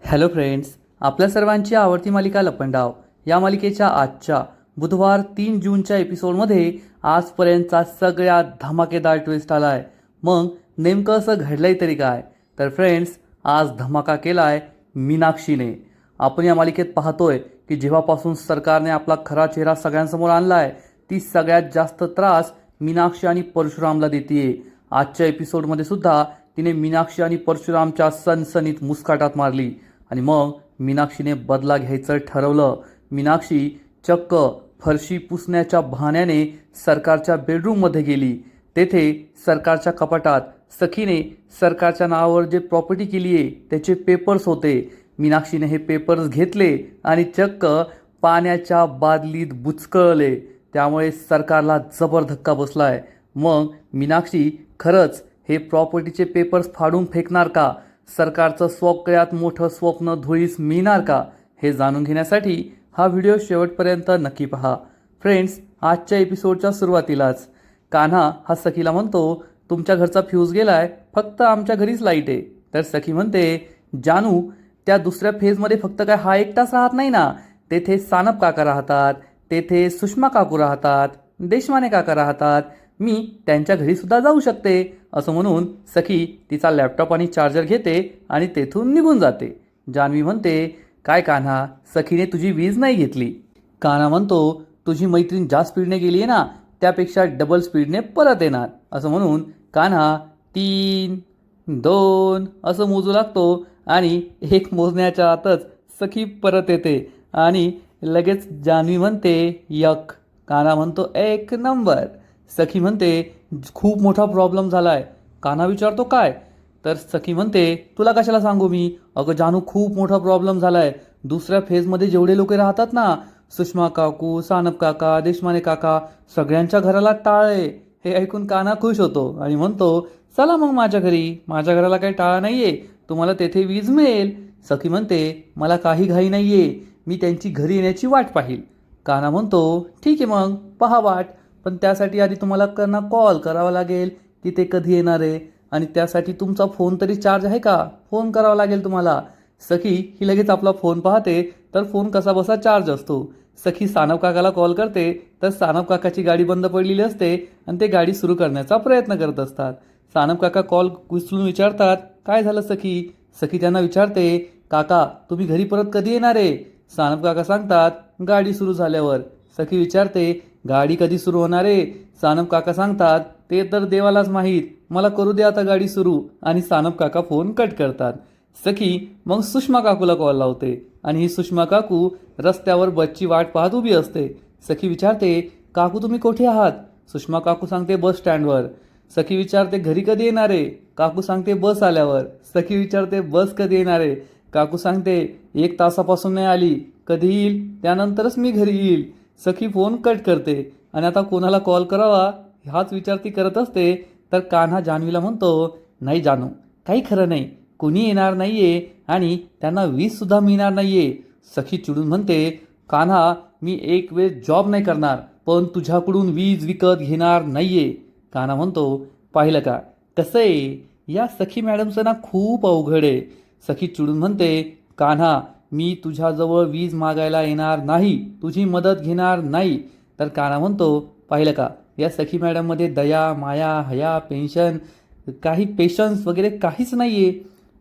Hello friends, आपल्या सर्वांची आवडती मालिका लपंडाव या मालिकेच्या आजच्या बुधवार 3 जूनच्या एपिसोडमध्ये आजपर्यंतचा सगळ्यात धमाकेदार ट्विस्ट आला आहे. मग नेमकं असं घडलंय तरी काय? तर फ्रेंड्स, आज धमाका केला आहे मीनाक्षीने. आपण या मालिकेत पाहतोय की जेव्हापासून सरकारने आपला खरा चेहरा सगळ्यांसमोर आणला आहे, ती सगळ्यात जास्त त्रास मीनाक्षी आणि परशुरामला देतीये. आजच्या एपिसोडमध्ये सुद्धा तिने मीनाक्षी आणि परशुरामच्या सनसनीत मुस्काटात मारली आणि मग मीनाक्षीने बदला घ्यायचं ठरवलं. मीनाक्षी चक्क फरशी पुसण्याच्या बहाण्याने सरकारच्या बेडरूममध्ये गेली. तेथे सरकारच्या कपाटात सखीने सरकारच्या नावावर जे प्रॉपर्टी केली आहे त्याचे पेपर्स होते. मीनाक्षीने हे पेपर्स घेतले आणि चक्क पाण्याच्या बादलीत बुचकळले. त्यामुळे सरकारला जबर धक्का बसलाय. मग मीनाक्षी खरंच हे प्रॉपर्टीचे पेपर्स फाडून फेकणार का? सरकारचं सगळ्यात मोठं स्वप्न धुळीस मिळणार का? हे जाणून घेण्यासाठी हा व्हिडिओ शेवटपर्यंत नक्की पहा. फ्रेंड्स, आजच्या एपिसोडच्या सुरुवातीलाच कान्हा हा सखीला म्हणतो, तुमच्या घरचा फ्यूज गेलाय, फक्त आमच्या घरीच लाईट आहे. तर सखी म्हणते, जानू, त्या दुसऱ्या फेजमध्ये फक्त काय हा एकटाच राहत नाही ना. तेथे सानप काका राहतात, तेथे सुषमा काकू राहतात, देशमाने काका राहतात, मी त्यांच्या घरी सुद्धा जाऊ शकते. असं म्हणून सखी तिचा लॅपटॉप आणि चार्जर घेते आणि तेथून निघून जाते. जान्हवी म्हणते, काय कान्हा, सखीने तुझी वीज नाही घेतली. कान्हा म्हणतो, तुझी मैत्रीण ज्या स्पीडने गेली आहे ना, त्यापेक्षा डबल स्पीडने परत येणार. असं म्हणून कान्हा 3, 2 असं मोजू लागतो आणि 1 मोजण्याच्या आतच सखी परत येते आणि लगेच जान्हवी म्हणते 1. कान्हा म्हणतो 1 नंबर. सखी म्हणते, खूप मोठा प्रॉब्लेम झाला आहे. कान्हा विचारतो, काय? तर सखी म्हणते, तुला कशाला सांगू मी? अगं जानू, खूप मोठा प्रॉब्लेम झाला आहे. दुसऱ्या फेजमध्ये जेवढे लोक राहतात ना, सुषमा काकू, सानप काका, देशमाने काका, सगळ्यांच्या घराला टाळ आहे. हे ऐकून कान्हा खुश होतो आणि म्हणतो, चला मग माझ्या घरी. माझ्या घराला काही टाळ नाही आहे, तुम्हाला तेथे वीज मिळेल. सखी म्हणते, मला काही घाई नाही आहे, मी त्यांची घरी येण्याची वाट पाहील. कान्हा म्हणतो, ठीक आहे, मग पहा वाट. पण त्यासाठी आधी तुम्हाला त्यांना कॉल करावा लागेल की ते कधी येणार आहे, आणि त्यासाठी तुमचा फोन तरी चार्ज आहे का? फोन करावा लागेल तुम्हाला. सखी ही लगेच आपला फोन पाहते तर फोन कसा बसा चार्ज असतो. सखी सानप काकाला कॉल करते तर सानप काकाची गाडी बंद पडलेली असते आणि ते गाडी सुरू करण्याचा प्रयत्न करत असतात. सानप काका कॉल उचलून विचारतात, काय झालं सखी? सखी त्यांना विचारते, काका तुम्ही घरी परत कधी येणार आहे? सानप काका सांगतात, गाडी सुरू झाल्यावर. सखी विचारते, गाडी कधी सुरू होणार आहे? सानप काका सांगतात, ते तर देवालाच माहीत, मला करू दे आता गाडी सुरू. आणि सानप काका फोन कट करतात. सखी मग सुषमा काकूला कॉल लावते आणि ही सुषमा काकू रस्त्यावर बसची वाट पाहत उभी असते. सखी विचारते, काकू तुम्ही कुठे आहात? सुषमा काकू सांगते, बस स्टँडवर. सखी विचारते, घरी कधी येणार आहे? काकू सांगते, बस आल्यावर. सखी विचारते, बस कधी येणार आहे? काकू सांगते, 1 तासापासून नाही आली, कधी येईल त्यानंतरच मी घरी येईल. सखी फोन कट करते आणि आता कोणाला कॉल करावा हाच विचार ती करत असते. तर कान्हा जान्हवीला म्हणतो, नाही जानू, काही खरं नाही, कुणी येणार नाहीये आणि त्यांना वीज सुद्धा मिळणार नाहीये. सखी चिडून म्हणते, कान्हा, मी एक वेळ जॉब नाही करणार, पण तुझ्याकडून वीज विकत घेणार नाहीये. कान्हा म्हणतो, पाहिलं का कसं आहे, या सखी मॅडमचं ना खूप अवघड आहे. सखी चिडून म्हणते, कान्हा, मी तुझ्याजवळ वीज मागायला येणार नाही, तुझी मदत घेणार नाही. तर कान्हा म्हणतो, पाहिलं का, या सखी मॅडममध्ये दया, माया, हया, पेन्शन, काही पेशन्स वगैरे काहीच नाही आहे.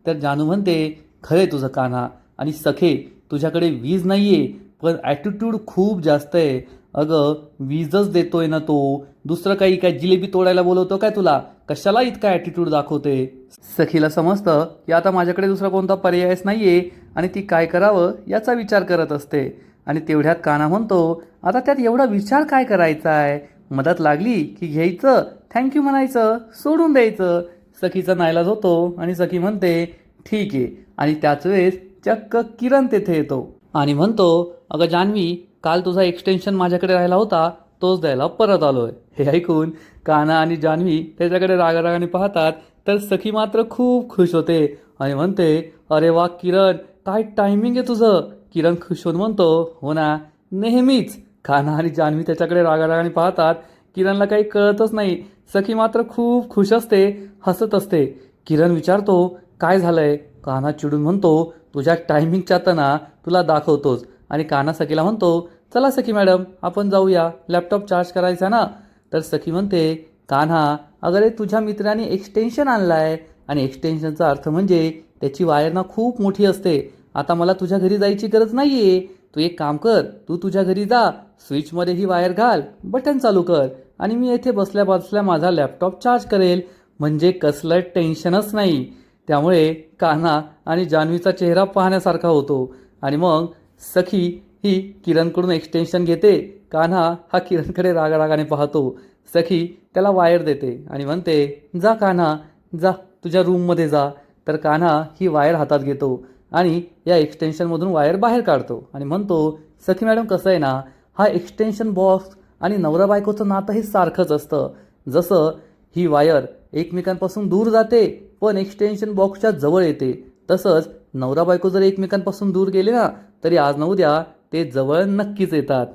तर जानू म्हणते, खरे तुझं कान्हा, आणि सखे तुझ्याकडे वीज नाही आहे, पण ॲटिट्यूड खूप जास्त आहे. अगं वीजच देतोय ना तो, दुसरं काही काय जिलेबी तोडायला बोलवतो काय तुला? कशाला इतका ॲटिट्यूड दाखवते? सखीला समजतं की आता माझ्याकडे दुसरा कोणता पर्यायच नाही आहे आणि ती काय करावं याचा विचार करत असते. आणि तेवढ्यात कान्हा म्हणतो, आता त्यात एवढा विचार काय करायचा आहे? मदत लागली की घ्यायचं, थँक्यू म्हणायचं, सोडून द्यायचं. सखीचा नाईलाज होतो आणि सखी म्हणते, ठीक आहे. आणि त्याच वेळेस चक्क किरण तेथे येतो आणि म्हणतो, अगं जान्हवी, काल तुझा एक्सटेन्शन माझ्याकडे राहिला होता, तोच द्यायला परत आलोय. हे ऐकून कान्हा आणि जान्हवी त्याच्याकडे रागारागाने पाहतात. तर सखी मात्र खूप खुश होते आणि म्हणते, अरे वा किरण, काय टायमिंग आहे तुझं. किरण खुश होऊन म्हणतो, हो ना, नेहमीच. कान्हा आणि जान्हवी त्याच्याकडे रागारागाने पाहतात. किरणला काही कळतच नाही. सखी मात्र खूप खुश असते, हसत असते. किरण विचारतो, काय झालंय? कान्हा चिडून म्हणतो, तुझ्या टायमिंगच्या तर ना तुला दाखवतोच. आणि कान्हा सखीला म्हणतो, चला सखी मॅडम आपण जाऊया, लॅपटॉप चार्ज करायचा ना. तर सखी म्हणते, कान्हा अगं रे तुझ्या मित्राने एक्सटेन्शन आणला आहे आणि एक्सटेन्शनचा अर्थ म्हणजे त्याची वायर ना खूप मोठी असते. आता मला तुझ्या घरी जायची गरज नाही आहे. तू एक काम कर, तू तुझ्या घरी जा, स्विचमध्ये ही वायर घाल, बटन चालू कर आणि मी येथे बसल्या बसल्या माझा लॅपटॉप चार्ज करेल. म्हणजे कसलं टेन्शनच नाही. त्यामुळे कान्हा आणि जान्हवीचा चेहरा पाहण्यासारखा होतो. आणि मग सखी ही किरणकडून एक्सटेन्शन घेते. कान्हा हा किरणकडे रागारागाने पाहतो. सखी त्याला वायर देते आणि म्हणते, जा कान्हा जा, तुझ्या रूममध्ये जा. तर कान्हा ही वायर हातात घेतो आणि या एक्सटेन्शनमधून वायर बाहेर काढतो आणि म्हणतो, सखी मॅडम कसं आहे ना, हा एक्सटेन्शन बॉक्स आणि नवरा बायकोचं नातं हे सारखंच असतं. जसं ही वायर एकमेकांपासून दूर जाते पण एक्सटेन्शन बॉक्सच्या जवळ येते, तसंच नवरा बायको जर एकमेकांपासून दूर गेले ना तरी आज न उद्या ते जवळ नक्कीच येतात.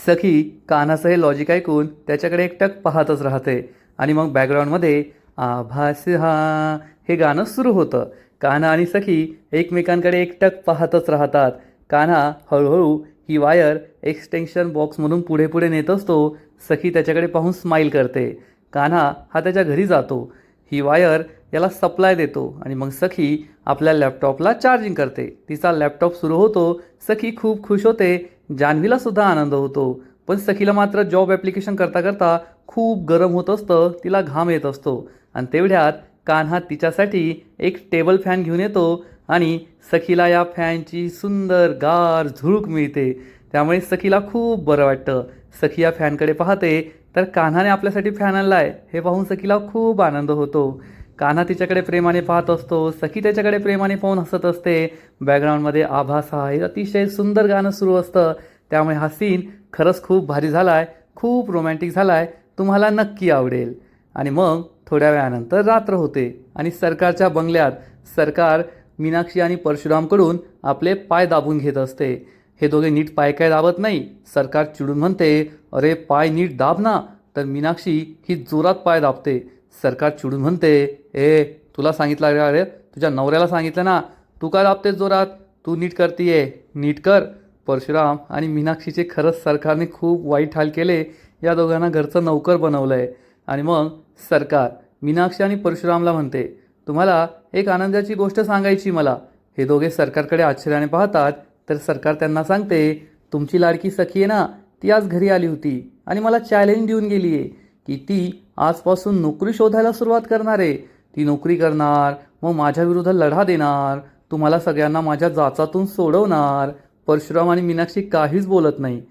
सखी कान्हाचं हे लॉजिक ऐकून त्याच्याकडे एकटक पाहतच राहते. आणि मग बॅकग्राऊंडमध्ये आभास हा हे गाणं सुरू होतं. कान्हा आणि सखी एकमेकांकडे एकटक पाहतच राहतात. कान्हा हळूहळू ही वायर एक्सटेन्शन बॉक्समधून पुढे पुढे नेत असतो. सखी त्याच्याकडे पाहून स्माईल करते. कान्हा हा त्याच्या घरी जातो, ही वायर याला सप्लाय देतो आणि मग सखी आपल्या लॅपटॉपला चार्जिंग करते. तिचा लॅपटॉप सुरू होतो. सखी खूप खुश होते. जान्हवीला सुद्धा आनंद होतो. पण सखीला मात्र जॉब ॲप्लिकेशन करता करता खूप गरम होत असतं, तिला घाम येत असतो. आणि तेवढ्यात कान्हा तिच्यासाठी एक टेबल फॅन घेऊन येतो आणि सखीला या फॅनची सुंदर गार झुळूक मिळते. त्यामुळे सखीला खूप बरं वाटतं. सखी या फॅनकडे पाहते तर कान्हाने आपल्यासाठी फॅन आणला आहे हे पाहून सखीला खूप आनंद होतो. कान्हा तिच्याकडे प्रेमाने पाहत असतो. सखी त्याच्याकडे प्रेमाने पाहून हसत असते. बॅकग्राऊंडमध्ये आभासा हे अतिशय सुंदर गाणं सुरू असतं. त्यामुळे हा सीन खरंच खूप भारी झाला आहे, खूप रोमॅन्टिक झाला आहे, तुम्हाला नक्की आवडेल. आणि मग थोड्या वेळानंतर रात्र होते आणि सरकारच्या बंगल्यात सरकार मीनाक्षी आणि परशुरामकडून आपले पाय दाबून घेत असते. हे दोघे नीट पाय काय दाबत नाही. सरकार चिडून म्हणते, अरे पाय नीट दाब ना. तर मीनाक्षी ही जोरात पाय दाबते. सरकार चिडून म्हणते, ए तुला सांगितलं अरे, तुझ्या नवऱ्याला सांगितलं ना, तू का दाबतेस जोरात, तू नीट करतीये, नीट कर. परशुराम आणि मीनाक्षीचे खरंच सरकारने खूप वाईट हाल केले. या दोघांना घरचं नौकर बनवलं आहे. आणि मग सरकार मीनाक्षी आणि परशुरामला म्हणते, तुम्हाला एक आनंदाची गोष्ट सांगायची मला. हे दोघे सरकारकडे आश्चर्याने पाहतात. तर सरकार त्यांना सांगते, तुमची लाडकी सखी आहे ना, ती आज घरी आली होती आणि मला चॅलेंज देऊन गेली आहे की ती आजपासून नोकरी शोधायला सुरुवात करणार आहे. ती नोकरी करणार, मग माझ्या विरुद्ध लढा देणार, तुम्हाला सगळ्यांना माझ्या जाचातून सोडवणार. परशुराम आणि मीनाक्षी काहीच बोलत नाही.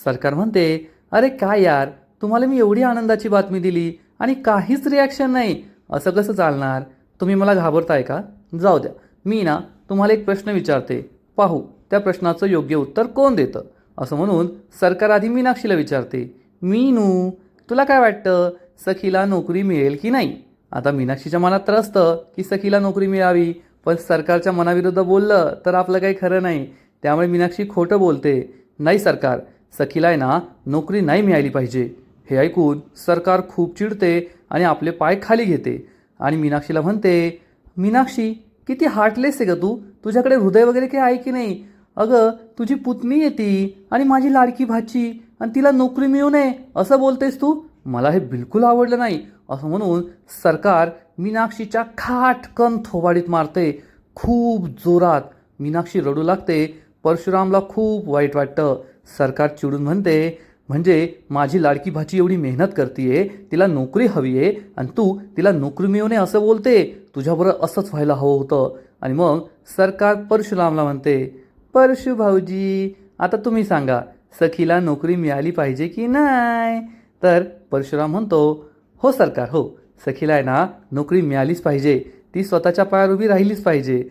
सरकार म्हणते, अरे काय यार, तुम्हाला मी एवढी आनंदाची बातमी दिली आणि काहीच रिॲक्शन नाही, असं कसं चालणार? तुम्ही मला घाबरताय का? जाऊ द्या, मी ना तुम्हाला एक प्रश्न विचारते, पाहू त्या प्रश्नाचं योग्य उत्तर कोण देतं. असं म्हणून सरकार आधी मीनाक्षीला विचारते, मीनू तुला काय वाटतं, सखीला नोकरी मिळेल की नाही? आता मीनाक्षीच्या मनात तर असतं की सखीला नोकरी मिळावी, पण सरकारच्या मनाविरुद्ध बोललं तर आपलं काही खरं नाही. त्यामुळे मीनाक्षी खोटं बोलते, नाही सरकार, सखीला आहे ना नोकरी नाही मिळाली पाहिजे. हे ऐकून सरकार खूप चिडते आणि आपले पाय खाली घेते आणि मीनाक्षीला म्हणते, मीनाक्षी किती हार्टलेस आहे ग तू, तुझ्याकडे हृदय वगैरे काही आहे की नाही? अगं तुझी पुतणी आहे ती आणि माझी लाडकी भाची, आणि तिला नोकरी मिळू नये असं बोलतेस तू, मला हे बिलकुल आवडलं नाही. असं म्हणून सरकार मीनाक्षीच्या खाटकन थोबाडीत मारते खूप जोरात. मीनाक्षी रडू लागते. परशुरामला खूप वाईट वाटतं. सरकार चिडून म्हणते, म्हणजे माझी लाडकी भाची एवढी मेहनत करतीये, तिला नोकरी हवी आहे आणि तू तिला नोकरी मिळू नये असं बोलते, तुझ्याबरोबर असंच व्हायला हवं होतं. आणि मग सरकार परशुरामला म्हणते, परशु भाऊजी आता तुम्ही सांगा, सखीला नोकरी मिळाली पाहिजे की नाही? तर परशुराम म्हणतो, हो सरकार हो, सखीला आहे ना नोकरी मिळालीच पाहिजे, ती स्वतःच्या पायावर उभी राहिलीच पाहिजे.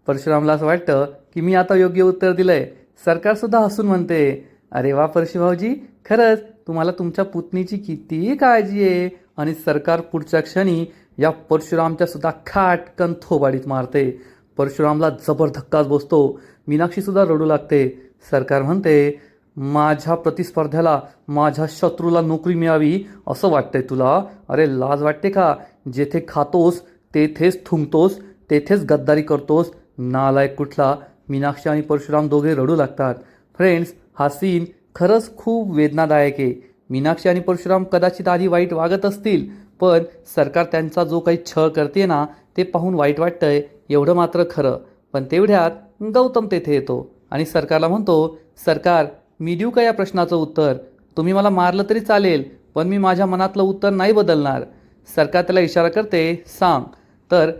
परशुरामला असं वाटतं की मी आता योग्य उत्तर दिलंय. सरकारसुद्धा हसून म्हणते, अरे वा परशु भाऊजी, खरंच तुम्हाला तुमच्या पुतणीची किती काळजी आहे. आणि सरकार पुढच्या क्षणी या परशुरामच्या सुद्धा खाटकन थोबाडीत मारते. परशुरामला जबर धक्काच बसतो. मीनाक्षीसुद्धा रडू लागते. सरकार म्हणते, माझ्या प्रतिस्पर्ध्याला, माझ्या शत्रूला नोकरी मिळावी असं वाटतंय तुला? अरे लाज वाटते का? जेथे खातोस तेथेच थुंकतोस, तेथेच गद्दारी करतोस, नालायक कुठला. मीनाक्षी आणि परशुराम दोघे रडू लागतात. फ्रेंड्स, हा सीन खरंच खूप वेदनादायक आहे. मीनाक्षी आणि परशुराम कदाचित आधी वाईट वागत असतील, पण सरकार त्यांचा जो काही छळ करते ना, ते पाहून वाईट वाटतंय एवढं मात्र खरं. पण तेवढ्यात गौतम तेथे येतो आणि सरकारला म्हणतो, सरकार, मी देऊ का या प्रश्नाचं उत्तर? तुम्ही मला मारलं तरी चालेल, पण मी माझ्या मनातलं उत्तर नाही बदलणार. सरकार त्याला इशारा करते, सांग. तर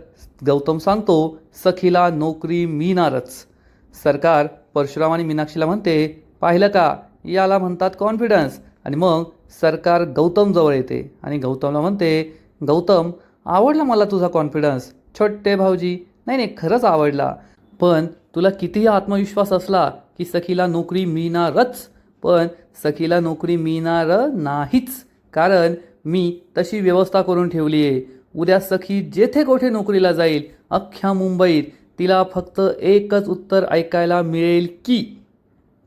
गौतम सांगतो, सखीला नोकरी मिळणारच. सरकार परशुराम आणि मीनाक्षीला म्हणते, पाहिलं का, याला म्हणतात कॉन्फिडन्स. आणि मग सरकार गौतम जवळ येते आणि गौतमला म्हणते, गौतम, आवडला मला तुझा कॉन्फिडन्स. छोटे भाऊजी, नाही नाही, खरंच आवडला. पण तुला कितीही आत्मविश्वास असला की सखीला नोकरी मिळणारच, पण सखीला नोकरी मिळणार नाहीच. कारण मी तशी व्यवस्था करून ठेवली आहे. उद्या सखी जेथे कोठे नोकरीला जाईल अख्ख्या मुंबईत, तिला फक्त एकच उत्तर ऐकायला मिळेल की.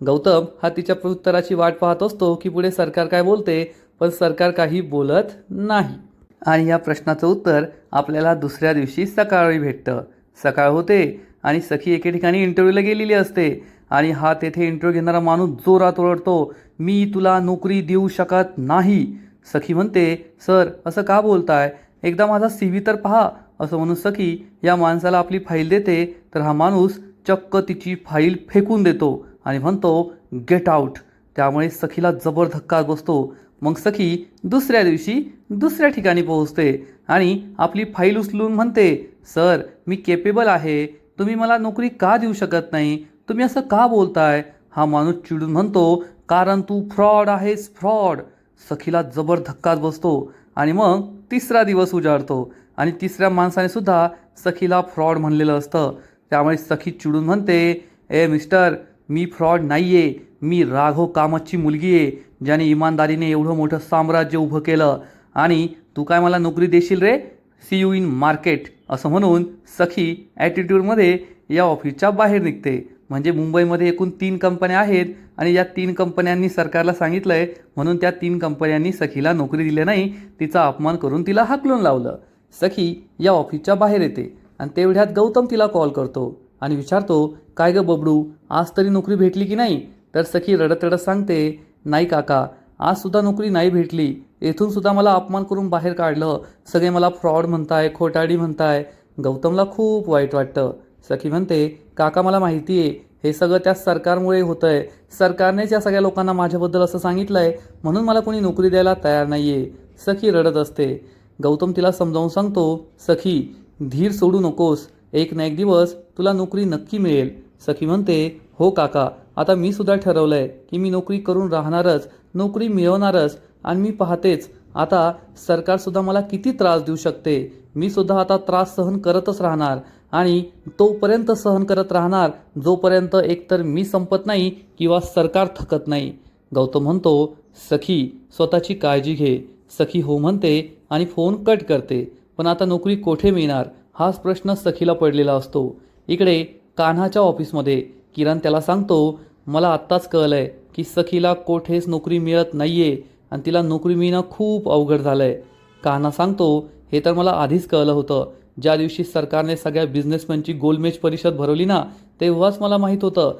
गौतम हा तिच्या उत्तराची वाट पाहत असतो की पुढे सरकार काय बोलते, पण सरकार काही बोलत नाही. आणि या प्रश्नाचं उत्तर आपल्याला दुसऱ्या दिवशी सकाळी भेटतं. सकाळ होते आणि सखी एके ठिकाणी इंटरव्ह्यूला गेलेली असते आणि हा तेथे इंटरव्ह्यू घेणारा माणूस जोरात ओरडतो, मी तुला नोकरी देऊ शकत नाही. सखी म्हणते, सर, असं का बोलताय? एकदा माझा CV तर पहा. असं म्हणून सखी या माणसाला आपली फाईल देते, तर हा माणूस चक्क तिची फाईल फेकून देतो आणि म्हणतो, गेट आउट. त्यामुळे सखीला जबर धक्का बसतो. मग सखी दुसऱ्या दिवशी दुसऱ्या ठिकाणी पोहोचते आणि आपली फाईल उचलून म्हणते, सर, मी केपेबल आहे. तुम्ही मला नोकरी का देऊ शकत नाही? तुम्ही असं का बोलताय? हा माणूस चिडून म्हणतो, कारण तू फ्रॉड आहेस, फ्रॉड. सखीला जबर धक्काच बसतो आणि मग तिसरा दिवस उजाडतो आणि तिसऱ्या माणसाने सुद्धा सखीला फ्रॉड म्हणलेलं असतं. त्यामुळे सखी चिडून म्हणते, ए मिस्टर, मी फ्रॉड नाही आहे. मी राघव कामतची मुलगी आहे, ज्याने इमानदारीने एवढं मोठं साम्राज्य उभं केलं. आणि तू काय मला नोकरी देशील रे? See you in market. असं म्हणून सखी ॲटिट्यूडमध्ये या ऑफिसच्या बाहेर निघते. म्हणजे मुंबईमध्ये एकूण 3 कंपन्या आहेत आणि या 3 कंपन्यांनी सरकारला सांगितलं आहे, म्हणून त्या 3 कंपन्यांनी सखीला नोकरी दिली नाही, तिचा अपमान करून तिला हाकलून लावलं. सखी या ऑफिसच्या बाहेर येते आणि तेवढ्यात गौतम तिला कॉल करतो आणि विचारतो, काय गं बबडू, आज तरी नोकरी भेटली की नाही? तर सखी रडत रडत सांगते, नाही काका, आजसुद्धा नोकरी नाही भेटली. येथून सुद्धा मला अपमान करून बाहेर काढलं. सगळे मला फ्रॉड म्हणताय, खोटाडी म्हणताय. गौतमला खूप वाईट वाटतं. सखी म्हणते, काका, मला माहिती आहे हे सगळं त्या सरकारमुळे होतं आहे. सरकारनेच या सगळ्या लोकांना माझ्याबद्दल असं सांगितलं आहे, म्हणून मला कोणी नोकरी द्यायला तयार नाही आहे. सखी रडत असते. गौतम तिला समजावून सांगतो, सखी, धीर सोडू नकोस. एक ना एक दिवस तुला नोकरी नक्की मिळेल. सखी म्हणते, हो काका, आता मी सुद्धा ठरवलं आहे की मी नोकरी करून राहणारच, नोकरी मिळवणारच. आणि मी पाहतेच आता सरकारसुद्धा मला किती त्रास देऊ शकते. मी सुद्धा आता त्रास सहन करतच राहणार आणि तोपर्यंत सहन करत राहणार जोपर्यंत एकतर मी संपत नाही किंवा सरकार थकत नाही. गौतम म्हणतो, सखी, स्वतःची काळजी घे. सखी हो म्हणते आणि फोन कट करते. पण आता नोकरी कोठे मिळणार हाच प्रश्न सखीला पडलेला असतो. इकडे कान्हाच्या ऑफिसमध्ये किरण त्याला सांगतो, मला आत्ताच कळलंय की सखीला कोठेच नोकरी मिळत नाहीये आणि तिला नोकरी मिळणं खूप अवघड झालंय. कान्हा सांगतो, हे तर मला आधीच कळलं होतं. ज्या दिवशी सरकारने सगळ्या बिझनेसमॅनची गोलमेज परिषद भरवली ना, तेव्हाच मला माहीत होतं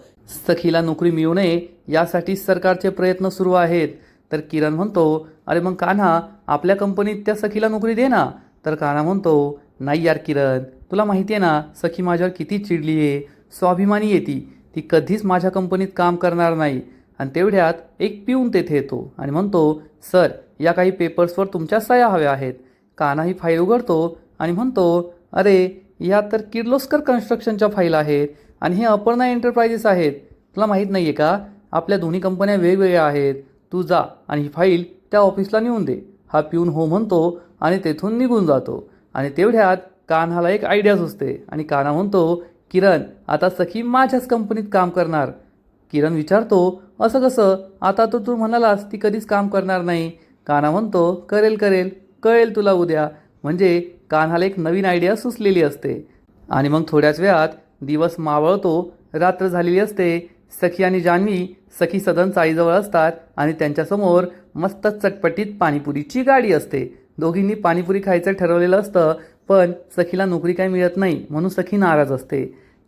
सखीला नोकरी मिळू नये यासाठी सरकारचे प्रयत्न सुरू आहेत. तर किरण म्हणतो, अरे मग कान्हा, आपल्या कंपनीत त्या सखीला नोकरी दे ना. तर कान्हा म्हणतो, नाही यार किरण, तुला माहिती आहे ना सखी माझ्यावर किती चिडली आहे, स्वाभिमानी आहे ती कधीच माझ्या कंपनीत काम करणार नाही. आणि तेवढ्यात एक पिऊन तेथे येतो आणि म्हणतो, सर, या काही पेपर्सवर तुमच्या सह्या हव्या आहेत. कान्हा ही फाईल उघडतो आणि म्हणतो, अरे, या तर किर्लोस्कर कन्स्ट्रक्शनच्या फाईल आहेत आणि हे अपर्णा एंटरप्राइजेस आहेत. तुला माहीत नाही आहे का, आपल्या दोन्ही कंपन्या वेगवेगळ्या आहेत. तू जा आणि ही फाईल त्या ऑफिसला नेऊन दे. हा पिऊन हो म्हणतो आणि तेथून निघून जातो. आणि तेवढ्यात कान्हाला एक आयडिया सुचते आणि कान्हा म्हणतो, किरण, आता सखी माझ्याच कंपनीत काम करणार. किरण विचारतो, असं कसं? आता तर तू म्हणालास ती कधीच काम करणार नाही. कान्हा म्हणतो, कळेल तुला उद्या. म्हणजे कान्हाला एक नवीन आयडिया सुचलेली असते. आणि मग थोड्याच वेळात दिवस मावळतो, रात्र झालेली असते. सखी आणि जान्हवी सखी सदन चाळीजवळ असतात आणि त्यांच्यासमोर मस्त चटपटीत पाणीपुरीची गाडी असते. दोघींनी पाणीपुरी खायचं ठरवलेलं असतं, पण सखीला नोकरी काही मिळत नाही म्हणून सखी नाराज असते.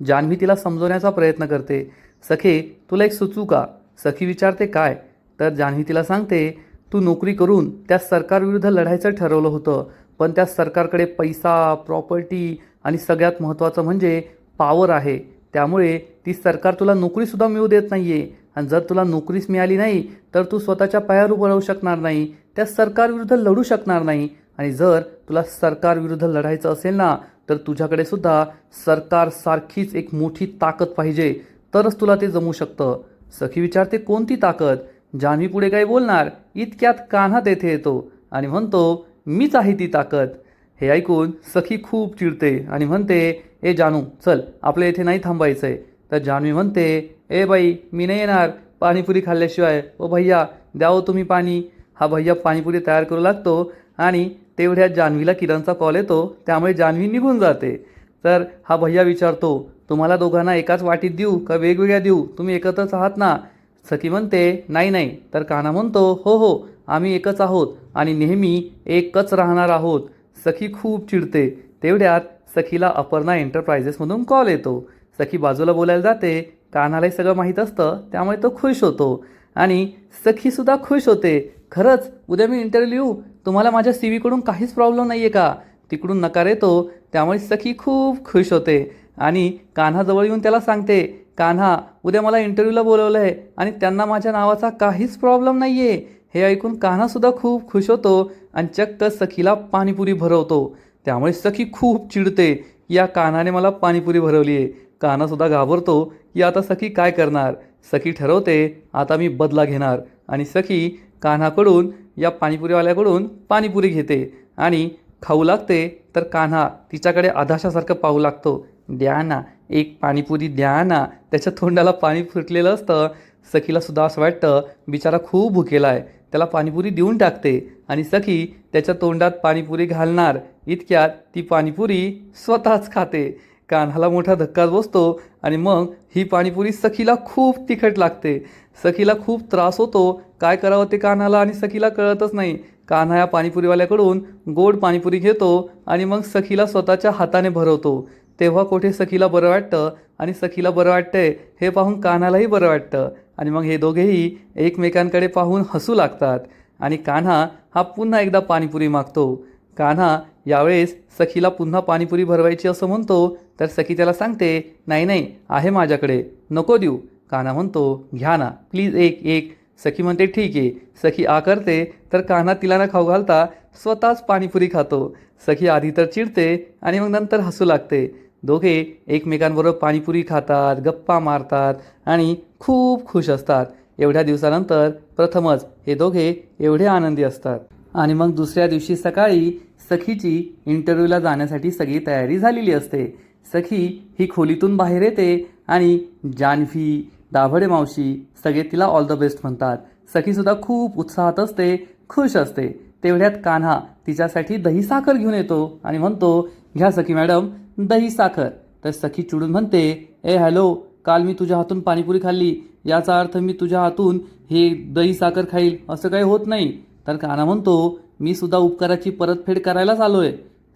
जान्हवी तिला समजवण्याचा प्रयत्न करते. सखे, तुला एक सुचू का? सखी विचारते काय? तर जान्हवी तिला सांगते, तू नोकरी करून त्या सरकारविरुद्ध लढायचं ठरवलं होतं, पण त्या सरकारकडे पैसा, प्रॉपर्टी आणि सगळ्यात महत्त्वाचं म्हणजे पॉवर आहे. त्यामुळे ती सरकार तुला नोकरीसुद्धा मिळू देत नाही आहे. आणि जर तुला नोकरीच मिळाली नाही तर तू स्वतःच्या पायावर उभं राहू शकणार नाही, त्या सरकारविरुद्ध लढू शकणार नाही. आणि जर तुला सरकारविरुद्ध लढायचं असेल ना, तर तुझ्याकडे सुद्धा सरकारसारखीच एक मोठी ताकद पाहिजे, तरच तुला ते जमू शकतं. सखी विचारते, कोणती ताकद? जान्हवी पुढे काय बोलणार इतक्यात कान्हा तेथे येतो आणि म्हणतो, मीच आहे ती ताकद. हे ऐकून सखी खूप चिडते आणि म्हणते, ए जानू, चल आपल्या इथे नाही थांबायचं आहे. तर जान्हवी म्हणते, ए बाई, मी नाही येणार पाणीपुरी खाल्ल्याशिवाय. ओ भैया, द्यावं तुम्ही पाणी. हा भैया पाणीपुरी तयार करू लागतो आणि तेवढ्यात जान्हवीला किरणचा कॉल येतो, त्यामुळे जान्हवी निघून जाते. तर हा भैया विचारतो, तुम्हाला दोघांना एकाच वाटीत देऊ का वेगवेगळ्या देऊ? तुम्ही एकत्रच आहात ना? सखी म्हणते, नाही नाही. तर कान्हा म्हणतो, हो हो, आम्ही एकच आहोत आणि नेहमी एकच राहणार आहोत. सखी खूप चिडते. तेवढ्यात सखीला अपर्णा एंटरप्राइजेसमधून कॉल येतो. सखी बाजूला बोलायला जाते. कान्हालाही सगळं माहीत असतं, त्यामुळे तो खुश होतो आणि सखीसुद्धा खुश होते. खरंच उद्या मी इंटरव्ह्यू लिहू? तुम्हाला माझ्या सी व्हीकडून काहीच प्रॉब्लेम नाही आहे का? तिकडून नकार येतो, त्यामुळे सखी खूप खुश होते आणि कान्हाजवळ येऊन त्याला सांगते, कान्हा, उद्या मला इंटरव्ह्यूला बोलवलं आहे आणि त्यांना माझ्या नावाचा काहीच प्रॉब्लेम नाही आहे. हे ऐकून कान्हासुद्धा खूप खुश होतो आणि चक्क सखीला पाणीपुरी भरवतो. त्यामुळे सखी खूप चिडते, या कान्हाने मला पाणीपुरी भरवली आहे. कान्हासुद्धा घाबरतो की आता सखी काय करणार. सखी ठरवते, आता मी बदला घेणार आणि सखी कान्हाकडून, या पाणीपुरीवाल्याकडून पाणीपुरी घेते आणि खाऊ लागते. तर कान्हा तिच्याकडे अधाशासारखं पाहू लागतो, द्या ना एक पाणीपुरी, द्या ना. त्याच्या तोंडाला पाणी फुटलेलं असतं. सखीलासुद्धा असं वाटतं बिचारा खूप भुकेला आहे, त्याला पाणीपुरी देऊन टाकते आणि सखी त्याच्या तोंडात पाणीपुरी घालणार इतक्यात ती पाणीपुरी स्वतःच खाते. कान्हाला मोठा धक्काच बसतो आणि मग ही पाणीपुरी सखीला खूप तिखट लागते. सखीला खूप त्रास होतो. काय करावं ते कान्हाला आणि सखीला कळतच नाही. कान्हा या पाणीपुरीवाल्याकडून गोड पाणीपुरी घेतो आणि मग सखीला स्वतःच्या हाताने भरवतो. तेव्हा कुठे सखीला बरं वाटतं आणि सखीला बरं वाटतंय हे पाहून कान्हालाही बरं वाटतं आणि मग हे दोघेही एकमेकांकडे पाहून हसू लागतात आणि कान्हा हा पुन्हा एकदा पाणीपुरी मागतो. कान्हा यावेळेस सखीला पुन्हा पाणीपुरी भरवायची असं म्हणतो, तर सखी त्याला सांगते, नाही नाही, आहे माझ्याकडे, नको देऊ. कान्हा म्हणतो, घ्या ना प्लीज एक एक. सखी म्हणते, ठीक आहे. सखी करते, तर कान्हा तिला न खाऊ घालता स्वतःच पाणीपुरी खातो. सखी आधी तर चिडते आणि मग नंतर हसू लागते. दोघे एकमेकांबरोबर पाणीपुरी खातात, गप्पा मारतात आणि खूप खुश असतात. एवढ्या दिवसानंतर प्रथमच हे दोघे एवढे आनंदी असतात. आणि मग दुसऱ्या दिवशी सकाळी सखीची इंटरव्ह्यूला जाण्यासाठी सगळी तयारी झालेली असते. सखी ही खोलीतून बाहेर येते आणि जान्हवी, दाभडे मावशी सगळे तिला ऑल द बेस्ट म्हणतात. सखीसुद्धा खूप उत्साहात असते, खुश असते. तेवढ्यात कान्हा तिच्यासाठी दही साखर घेऊन येतो आणि म्हणतो, घ्या सखी मॅडम दही साखर. तर सखी चिडून म्हणते, ए हॅलो, काल मी तुझ्या हातून पाणीपुरी खाल्ली, याचा अर्थ मी तुझ्या हातून हे दही साखर खाईल असं काही होत नाही. तर कान्हा म्हणतो, मी सुद्धा उपकाराची परतफेड करायलाच आलो आहे.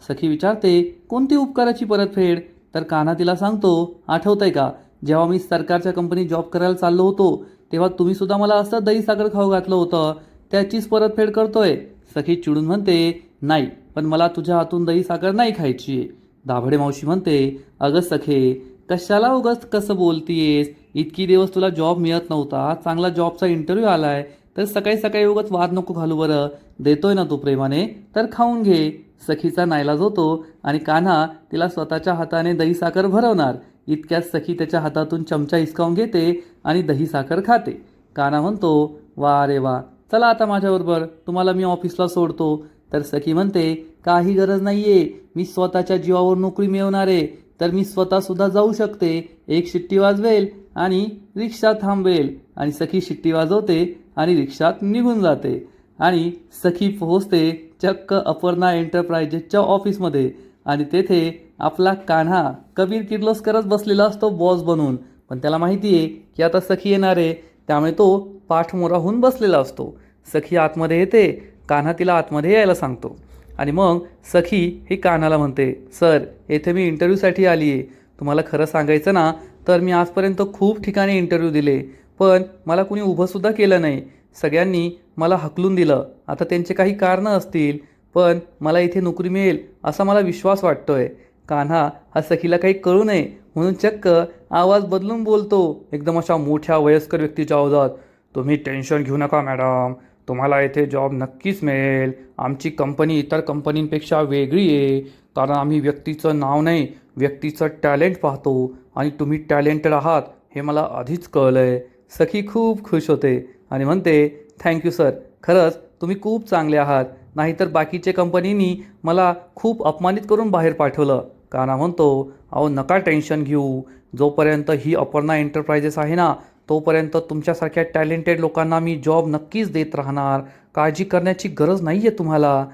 सखी विचारते, कोणती उपकाराची परतफेड? तर कान्हा तिला सांगतो, आठवतंय का, जेव्हा मी सरकारच्या कंपनीत जॉब करायला चाललो होतो तेव्हा तुम्ही सुद्धा मला असं दही साखर खाऊ घातलं होतं, त्याचीच परतफेड करतोय. सखी चिडून म्हणते, नाही, पण मला तुझ्या हातून दही साखर नाही खायची. दाभडे मावशी म्हणते, अगं सखे, कशाला उगाच कसं बोलतीयेस? इतकी दिवस तुला जॉब मिळत नव्हता, चांगला जॉबचा इंटरव्ह्यू आलाय, तर सकाळी सकाळी उगाच वाद नको घालू बरं. देतोय ना तू प्रेमाने, तर खाऊन घे. सखीचा नाईलाज होतो आणि कान्हा तिला स्वतःच्या हाताने दही साखर भरवणार इतक्यात सखी त्याच्या हातातून चमचा हिसकावून घेते आणि दही साखर खाते. कान्हा म्हणतो, वा रे वा, चला आता माझ्याबरोबर, तुम्हाला मी ऑफिसला सोडतो. तर सखी म्हणते, काही गरज नाहीये, मी स्वतःच्या जीवावर नोकरी मिळवणार आहे, तर मी स्वतःसुद्धा जाऊ शकते. एक शिट्टी वाजवेल आणि रिक्षा थांबवेल. आणि सखी शिट्टी वाजवते आणि रिक्षात निघून जाते आणि सखी पोहोचते चक्क अपर्णा एंटरप्राइजेसच्या ऑफिसमध्ये आणि तेथे आपला कान्हा कबीर किर्लोस्करच बसलेला असतो बॉस बनून. पण त्याला माहिती आहे की आता सखी येणार आहे, त्यामुळे तो पाठमोरा होऊन बसलेला असतो. सखी आतमध्ये येते, कान्हा तिला आतमध्ये यायला सांगतो आणि मग सखी ही कान्हाला म्हणते, सर, येथे मी इंटरव्ह्यूसाठी आली आहे, तुम्हाला खरं सांगायचं ना तर मी आजपर्यंत खूप ठिकाणी इंटरव्ह्यू दिले, पण मला कुणी उभंसुद्धा केलं नाही. सगळ्यांनी मला हाकलून दिलं. आता त्यांचे काही कारणं असतील, पण मला इथे नोकरी मिळेल असा मला विश्वास वाटतोय. कान्हा हा सखीला काही कळू नये म्हणून चक्क आवाज बदलून बोलतो, एकदम अशा मोठ्या वयस्कर व्यक्तीच्या आवाजात. तुम्ही टेन्शन घेऊ नका मॅडम, तुम्हाला इथे जॉब नक्कीच मिळेल. आमची कंपनी इतर कंपनींपेक्षा वेगळी आहे, कारण आम्ही व्यक्तीचं नाव नाही, व्यक्तीचं टॅलेंट पाहतो आणि तुम्ही टॅलेंटेड आहात हे मला आधीच कळलं आहे. सखी खूप खुश होते आणि म्हणते, थँक्यू सर, खरंच तुम्ही खूप चांगले आहात. नाहीतर बाकीचे कंपनीनी मला खूप अपमानित करून बाहेर पाठवलं. कान्हा म्हणतो, अहो नका टेन्शन घेऊ, जोपर्यंत ही अपर्णा एंटरप्राइजेस आहे ना तोपर्यंत तुमच्यासारख्या टॅलेंटेड लोकांना मी जॉब नक्कीच देत राहणार. काळजी करण्याची गरज नाही आहे तुम्हाला.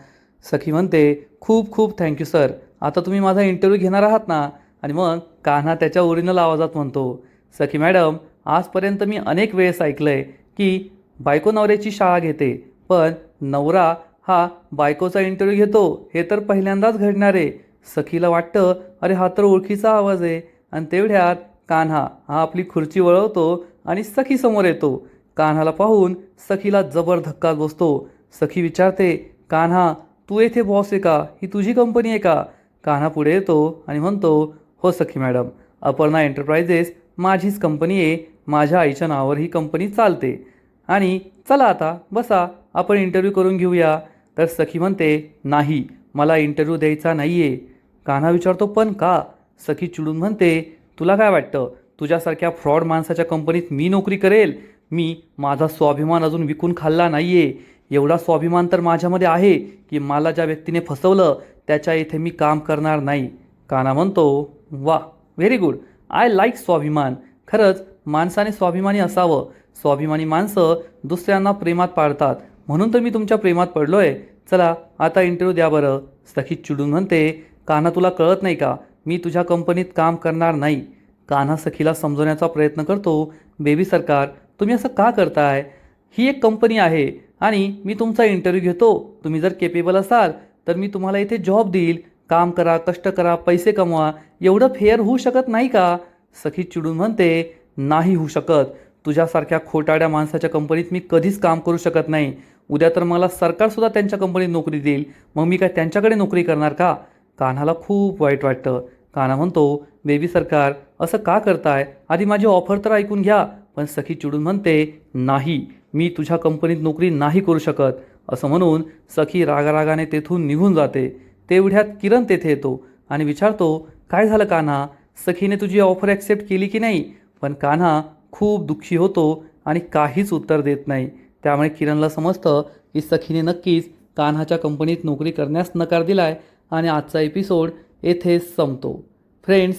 सखी म्हणते, खूप खूप थँक्यू सर, आता तुम्ही माझा इंटरव्ह्यू घेणार आहात ना. आणि मग कान्हा त्याच्या ओरिजिनल आवाजात म्हणतो, सखी मॅडम, आजपर्यंत मी अनेक वेळेस ऐकलं आहे की बायको नवऱ्याची शाळा घेते, पण नवरा हा बायकोचा इंटरव्ह्यू घेतो हे तर पहिल्यांदाच घडणार आहे. सखीला वाटतं, अरे हा तर ओळखीचा आवाज आहे. आणि तेवढ्यात कान्हा हा आपली खुर्ची वळवतो आणि सखी समोर येतो. कान्हाला पाहून सखीला जबर धक्का बसतो. सखी विचारते, कान्हा तू येथे बॉस आहे का? ही तुझी कंपनी आहे का? कान्हा पुढे येतो आणि म्हणतो, हो सखी मॅडम, अपर्णा एंटरप्राइजेस माझीच कंपनी आहे. माझ्या आईच्या नावावर ही कंपनी चालते. आणि चला आता बसा, आपण इंटरव्ह्यू करून घेऊया. तर सखी म्हणते, नाही, मला इंटरव्ह्यू द्यायचा नाही आहे. कान्हा विचारतो, पण का? सखी चिडून म्हणते, तुला काय वाटतं तुझ्यासारख्या फ्रॉड माणसाच्या कंपनीत मी नोकरी करेल? मी माझा स्वाभिमान अजून विकून खाल्ला नाही आहे. एवढा स्वाभिमान तर माझ्यामध्ये आहे की मला ज्या व्यक्तीने फसवलं त्याच्या इथे मी काम करणार नाही. कान्हा म्हणतो, वा, व्हेरी गुड, आय लाईक स्वाभिमान. खरंच माणसाने स्वाभिमानी असावं. स्वाभिमानी माणसं दुसऱ्यांना प्रेमात पाडतात, म्हणून तर मी तुमच्या प्रेमात पडलोय. चला आता इंटरव्ह्यू द्या बरं. सखी चिडून म्हणते, कान्हा तुला कळत नाही का, मी तुझ्या कंपनीत काम करणार नाही. कान्हा सखीला समजवण्याचा प्रयत्न करतो, बेबी सरकार, तुम्ही असं का करताय? ही एक कंपनी आहे आणि मी तुमचा इंटरव्ह्यू घेतो. तुम्ही जर केपेबल असाल तर मी तुम्हाला इथे जॉब देईल. काम करा, कष्ट करा, पैसे कमवा. एवढं फेअर होऊ शकत नाही का? सखी चिडून म्हणते, नाही होऊ शकत. तुझ्यासारख्या खोटाड्या माणसाच्या कंपनीत मी कधीच काम करू शकत नाही. उद्या तर मला सरकारसुद्धा त्यांच्या कंपनीत नोकरी देईल, मग मी काय त्यांच्याकडे नोकरी करणार का? कान्हाला खूप वाईट वाटतं. कान्हा म्हणतो, बेबी सरकार, असं का करताय? आधी माझी ऑफर तर ऐकून घ्या. पण सखी चिडून म्हणते, नाही, मी तुझ्या कंपनीत नोकरी नाही करू शकत. असं म्हणून सखी रागारागाने तेथून निघून जाते. तेवढ्यात किरण तेथे येतो आणि विचारतो, काय झालं कान्हा, सखीने तुझी ऑफर ॲक्सेप्ट केली की नाही? पण कान्हा खूप दुःखी होतो आणि काहीच उत्तर देत नाही. त्यामुळे किरणला समजतं की सखीने नक्कीच कान्हाच्या कंपनीत नोकरी करण्यास नकार दिलाय आणि आजचा एपिसोड येथेच संपतो. फ्रेंड्स,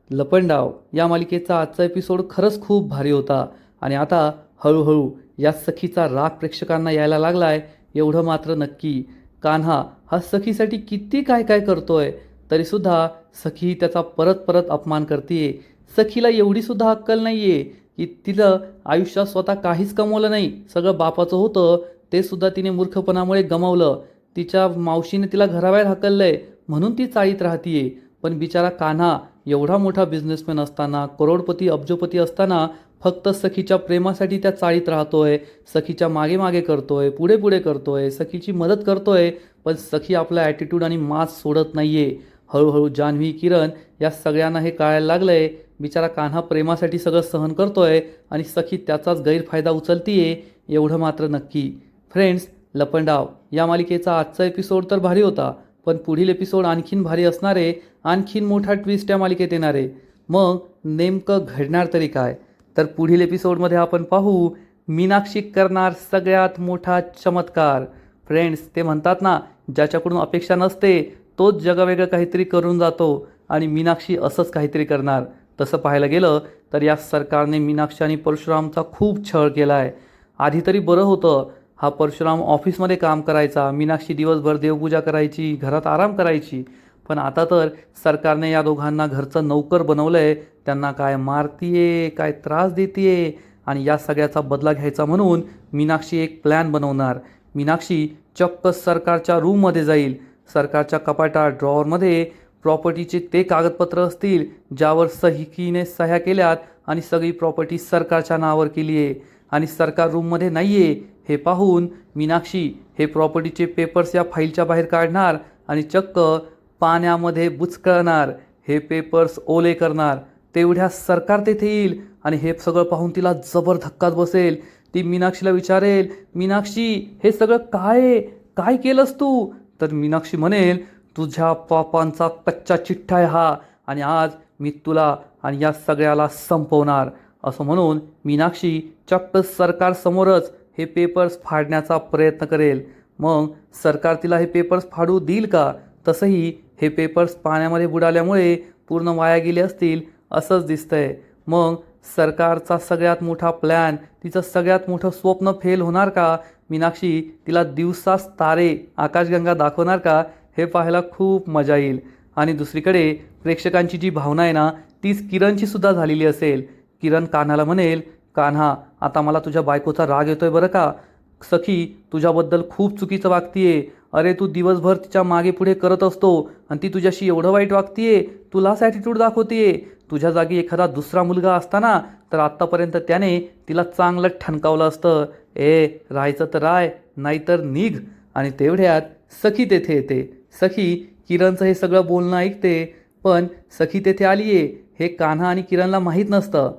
लपंडाव या मालिकेचा आजचा एपिसोड खरंच खूप भारी होता आणि आता हळूहळू या सखीचा राग प्रेक्षकांना यायला लागलाय एवढं मात्र नक्की. कान्हा हा सखीसाठी किती काय काय करतोय, तरीसुद्धा सखी त्याचा परत परत अपमान करते. सखीला एवढीसुद्धा अक्कल नाही आहे की तिला आयुष्यात स्वतः काहीच कमवलं नाही, सगळं बापाचं होतं ते सुद्धा तिने मूर्खपणामुळे गमावलं. तिच्या मावशीने तिला घराबाहेर हाकललंय म्हणून ती चाळीत राहतीये. पण बिचारा कान्हा एवढा मोठा बिझनेसमॅन असताना, करोडपती अब्जोपती असताना फक्त सखीच्या प्रेमासाठी त्या चाळीत राहतोय. सखीच्या मागे मागे करतोय, पुढे पुढे करतोय, सखीची मदत करतोय. पण सखी आपला ॲटिट्यूड आणि मास सोडत नाहीये. हळूहळू जान्हवी, किरण या सगळ्यांना हे कळायला लागलंय, बिचारा कान्हा प्रेमासाठी सगळं सहन करतोय आणि सखी त्याचाच गैरफायदा उचलतीये एवढं मात्र नक्की. फ्रेंड्स, लपंडाव या मालिकेचा आजचा एपिसोड तर भारी होता, पण पुढील एपिसोड आणखीन भारी असणार आहे. आणखीन मोठा ट्विस्ट या मालिकेत येणार आहे. मग नेमकं घडणार तरी काय? तर पुढील एपिसोडमध्ये आपण पाहू, मीनाक्षी करणार सगळ्यात मोठा चमत्कार. फ्रेंड्स, ते म्हणतात ना, ज्याच्याकडून अपेक्षा नसते तोच जगावेगळं काहीतरी करून जातो आणि मीनाक्षी असंच काहीतरी करणार. तसं पाहायला गेलं तर या सरकारने मीनाक्षी आणि परशुरामचा खूप छळ केला आहे. आधी तरी बरं होतं, हा परशुराम ऑफिसमध्ये काम करायचा, मीनाक्षी दिवसभर देवपूजा करायची, घरात आराम करायची. पण आता तर सरकारने या दोघांना घरचं नौकर बनवलं आहे. त्यांना काय मारतीये, काय त्रास देतीये आणि या सगळ्याचा बदला घ्यायचा म्हणून मीनाक्षी एक प्लॅन बनवणार. मीनाक्षी चक्क सरकारच्या रूममध्ये जाईल, सरकारच्या कपाटात ड्रॉवरमध्ये प्रॉपर्टीचे ते कागदपत्र असतील ज्यावर सहीने सह्या केल्यात आणि सगळी प्रॉपर्टी सरकारच्या नावावर केली आहे आणि सरकार रूममध्ये नाही आहे हे पाहून मीनाक्षी हे प्रॉपर्टीचे पेपर्स या फाईलच्या बाहेर काढणार आणि चक्क पाण्यामध्ये बुचकळणार, हे पेपर्स ओले करणार. तेवढ्या सरकार तेथे येईल आणि हे सगळं पाहून तिला जबर धक्काच बसेल. ती मीनाक्षीला विचारेल, मीनाक्षी हे सगळं काय केलंस तू? तर मीनाक्षी म्हणेल, तुझ्या पापांचा कच्चा चिठ्ठा आहे हा आणि आज मी तुला आणि या सगळ्याला संपवणार. असं म्हणून मीनाक्षी चक्क सरकारसमोरच हे पेपर्स फाडण्याचा प्रयत्न करेल. मग सरकार तिला हे पेपर्स फाडू देईल का? तसंही हे पेपर्स पाण्यामध्ये बुडाल्यामुळे पूर्ण वाया गेले असतील असंच दिसतंय. मग सरकारचा सगळ्यात मोठा प्लॅन, तिचं सगळ्यात मोठं स्वप्न फेल होणार का? मीनाक्षी तिला दिवसाच तारे आकाशगंगा दाखवणार का? हे पाहायला खूप मजा येईल. आणि दुसरीकडे प्रेक्षकांची जी भावना आहे ना तीच किरणची सुद्धा झालेली असेल. किरण कान्हाला म्हणेल, कान्हा आता मला तुझ्या बायकोचा राग येतोय बरं का. सखी तुझ्याबद्दल खूप चुकीचं वागतीये. अरे तू दिवसभर तिच्या मागे पुढे करत असतो आणि ती तुझ्याशी एवढं वाईट वागतीये, तुलाच ॲटिट्यूड दाखवतीये. तुझ्या जागी एखादा दुसरा मुलगा असताना तर आत्तापर्यंत त्याने तिला चांगलं ठणकावलं असतं. राहायचं तर राय, नाहीतर निघ. आणि तेवढ्यात सखी तेथे येते. सखी किरणचं हे सगळं बोलणं ऐकते, पण सखी तेथे आलीये हे कान्हा आणि किरणला माहीत नसतं.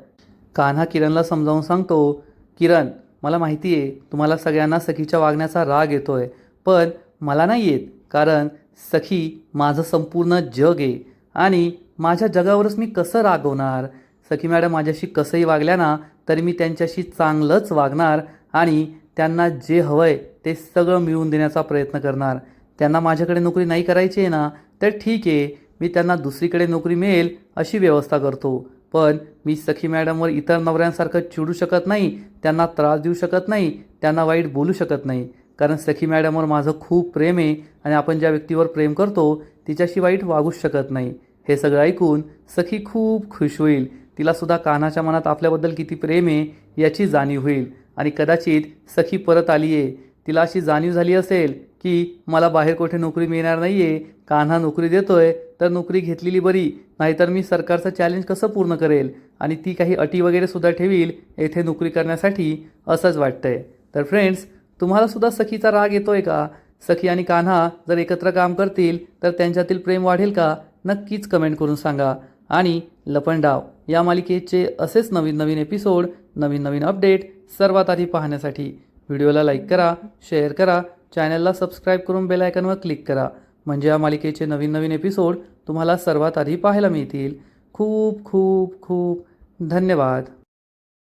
कान्हा किरणला समजावून सांगतो, किरण मला माहिती आहे तुम्हाला सगळ्यांना सखीच्या वागण्याचा राग येतोय, पण मला नाही येत, कारण सखी माझं संपूर्ण जग आहे आणि माझ्या जगावरच मी कसं रागवणार. सखी मॅडम माझ्याशी कसंही वागल्या ना तरी मी त्यांच्याशी चांगलंच वागणार आणि त्यांना जे हवं आहे ते सगळं मिळवून देण्याचा प्रयत्न करणार. त्यांना माझ्याकडे नोकरी नाही करायची आहे ना तर ठीक आहे, मी त्यांना दुसरीकडे नोकरी मिळेल अशी व्यवस्था करतो. पण मी सखी मॅडमवर इतर नवऱ्यांसारखं चिडू शकत नाही, त्यांना त्रास देऊ शकत नाही, त्यांना वाईट बोलू शकत नाही, कारण सखी मॅडमवर माझं खूप प्रेम आहे आणि आपण ज्या व्यक्तीवर प्रेम करतो तिच्याशी वाईट वागूच शकत नाही. हे सगळं ऐकून सखी खूप खुश होईल. तिलासुद्धा कान्हाच्या मनात आपल्याबद्दल किती प्रेम आहे याची जाणीव होईल आणि कदाचित सखी परत आली आहे. तिला अशी जाणीव झाली असेल की मला बाहेर कुठे नोकरी मिळणार नाही आहे, कान्हा नोकरी देतोय तर नोकरी घेतलेली बरी, नाहीतर मी सरकारचं चॅलेंज कसं पूर्ण करेल आणि ती काही अटी वगैरे सुद्धा ठेवील येथे नोकरी करण्यासाठी असंच वाटतंय. तर फ्रेंड्स तुम्हालासुद्धा सखीचा राग येतोय का? सखी आणि कान्हा जर एकत्र काम करतील तर त्यांच्यातील प्रेम वाढेल का? नक्कीच कमेंट करून सांगा. आणि लपंडाव या मालिकेचे असेच नवीन नवीन एपिसोड, नवीन नवीन अपडेट सर्वात आधी पाहण्यासाठी व्हिडिओला लाईक करा, शेअर करा, चॅनलला सबस्क्राईब करून बेल आयकॉनवर क्लिक करा, म्हणजे या मालिकेचे नवीन नवीन एपिसोड तुम्हाला सर्वात आधी पाहायला मिळतील. खूप खूप खूप धन्यवाद.